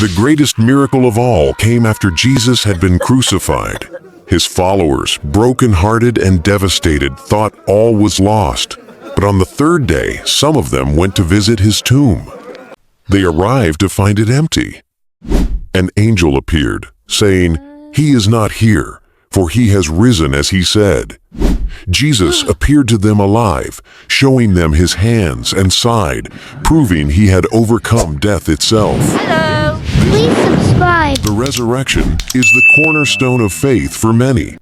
The greatest miracle of all came after Jesus had been crucified. His followers, broken-hearted and devastated, thought all was lost. But on the third day, some of them went to visit his tomb. They arrived to find it empty. An angel appeared, saying, "He is not here, for he has risen as he said." Jesus appeared to them alive, showing them his hands and side, proving he had overcome death itself. Hello! Please subscribe. The resurrection is the cornerstone of faith for many.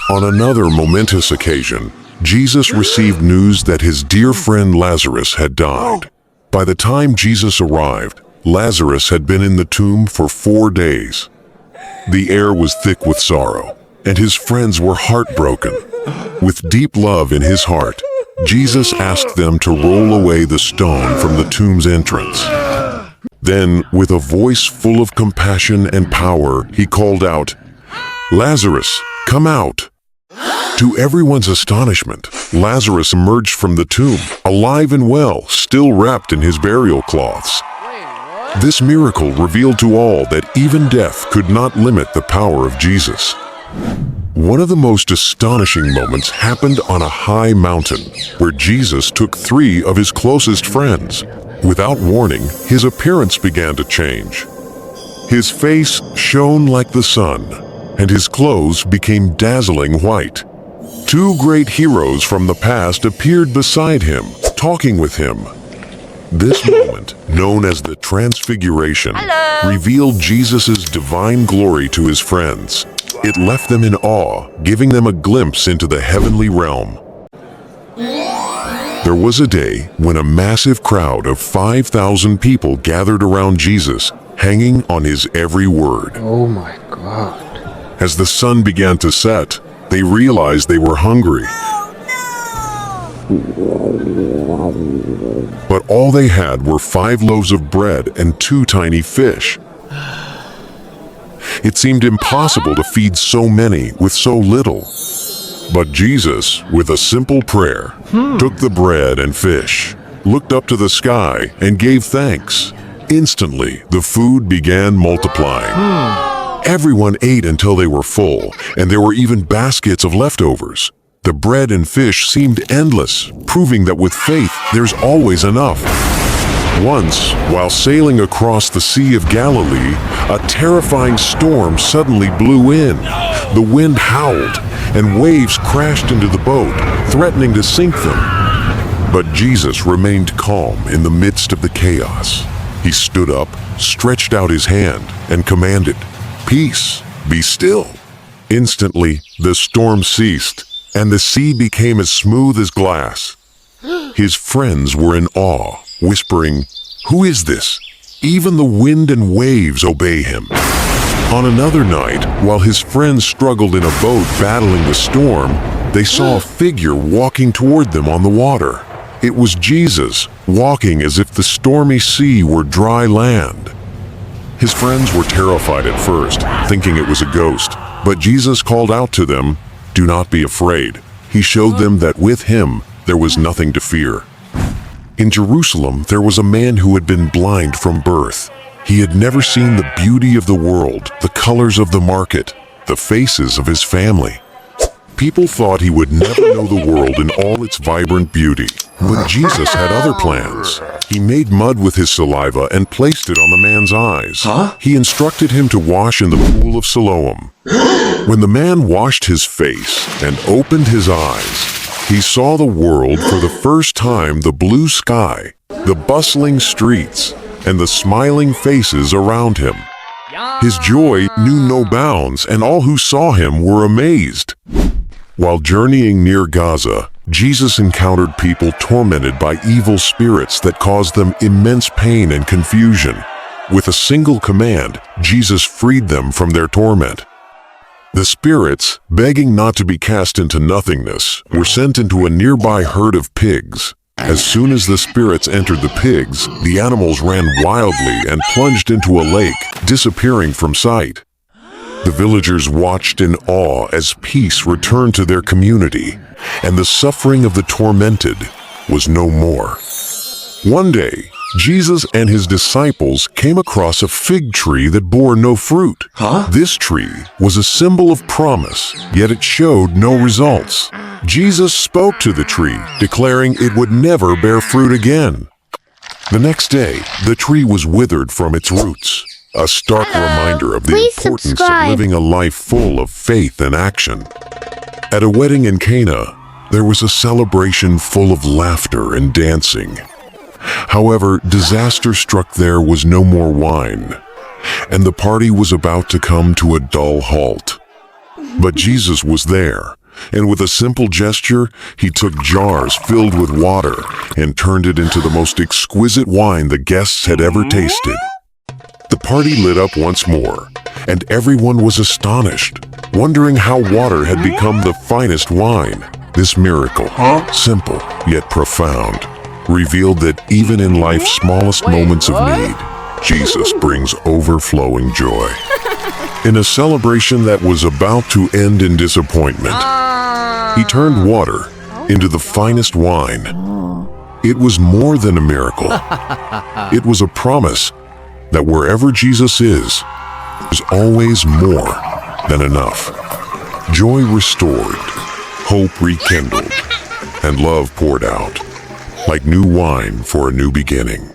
On another momentous occasion, Jesus received news that his dear friend Lazarus had died. By the time Jesus arrived, Lazarus had been in the tomb for 4 days. The air was thick with sorrow, and his friends were heartbroken. With deep love in his heart, Jesus asked them to roll away the stone from the tomb's entrance. Then, with a voice full of compassion and power, he called out, "Lazarus, come out!" To everyone's astonishment, Lazarus emerged from the tomb, alive and well, still wrapped in his burial cloths. This miracle revealed to all that even death could not limit the power of Jesus. One of the most astonishing moments happened on a high mountain, where Jesus took 3 of his closest friends. Without warning, his appearance began to change. His face shone like the sun, and his clothes became dazzling white. 2 great heroes from the past appeared beside him, talking with him. This moment, known as the Transfiguration, revealed Jesus' divine glory to his friends. It left them in awe, giving them a glimpse into the heavenly realm. There was a day when a massive crowd of 5,000 people gathered around Jesus, hanging on his every word. Oh my God. As the sun began to set, they realized they were hungry. But all they had were 5 loaves of bread and 2 tiny fish. It seemed impossible to feed so many with so little. But Jesus, with a simple prayer, took the bread and fish, looked up to the sky, and gave thanks. Instantly, the food began multiplying. Everyone ate until they were full, and there were even baskets of leftovers. The bread and fish seemed endless, proving that with faith, there's always enough. Once, while sailing across the Sea of Galilee, a terrifying storm suddenly blew in. The wind howled, and waves crashed into the boat, threatening to sink them. But Jesus remained calm in the midst of the chaos. He stood up, stretched out his hand, and commanded, "Peace, be still." Instantly, the storm ceased, and the sea became as smooth as glass. His friends were in awe, whispering, "Who is this? Even the wind and waves obey him." On another night, while his friends struggled in a boat battling the storm, they saw a figure walking toward them on the water. It was Jesus, walking as if the stormy sea were dry land. His friends were terrified at first, thinking it was a ghost, but Jesus called out to them, "Do not be afraid." He showed them that with him, there was nothing to fear. In Jerusalem, there was a man who had been blind from birth. He had never seen the beauty of the world, the colors of the market, the faces of his family. People thought he would never know the world in all its vibrant beauty. But Jesus had other plans. He made mud with his saliva and placed it on the man's eyes. He instructed him to wash in the pool of Siloam. When the man washed his face and opened his eyes, he saw the world for the first time: the blue sky, the bustling streets, and the smiling faces around him. His joy knew no bounds, and all who saw him were amazed. While journeying near Gaza, Jesus encountered people tormented by evil spirits that caused them immense pain and confusion. With a single command, Jesus freed them from their torment. The spirits, begging not to be cast into nothingness, were sent into a nearby herd of pigs. As soon as the spirits entered the pigs, the animals ran wildly and plunged into a lake, disappearing from sight. The villagers watched in awe as peace returned to their community, and the suffering of the tormented was no more. One day, Jesus and his disciples came across a fig tree that bore no fruit. This tree was a symbol of promise, yet it showed no results. Jesus spoke to the tree, declaring it would never bear fruit again. The next day, the tree was withered from its roots, a stark reminder of the Please importance subscribe. of living a life full of faith and action. At a wedding in Cana, there was a celebration full of laughter and dancing. However, disaster struck. There was no more wine, and the party was about to come to a dull halt. But Jesus was there, and with a simple gesture, he took jars filled with water and turned it into the most exquisite wine the guests had ever tasted. The party lit up once more, and everyone was astonished, wondering how water had become the finest wine. This miracle, simple yet profound, revealed that even in life's smallest moments of need, Jesus brings overflowing joy. In a celebration that was about to end in disappointment, he turned water into the finest wine. It was more than a miracle. It was a promise that wherever Jesus is, there's always more than enough. Joy restored, hope rekindled, and love poured out, like new wine for a new beginning.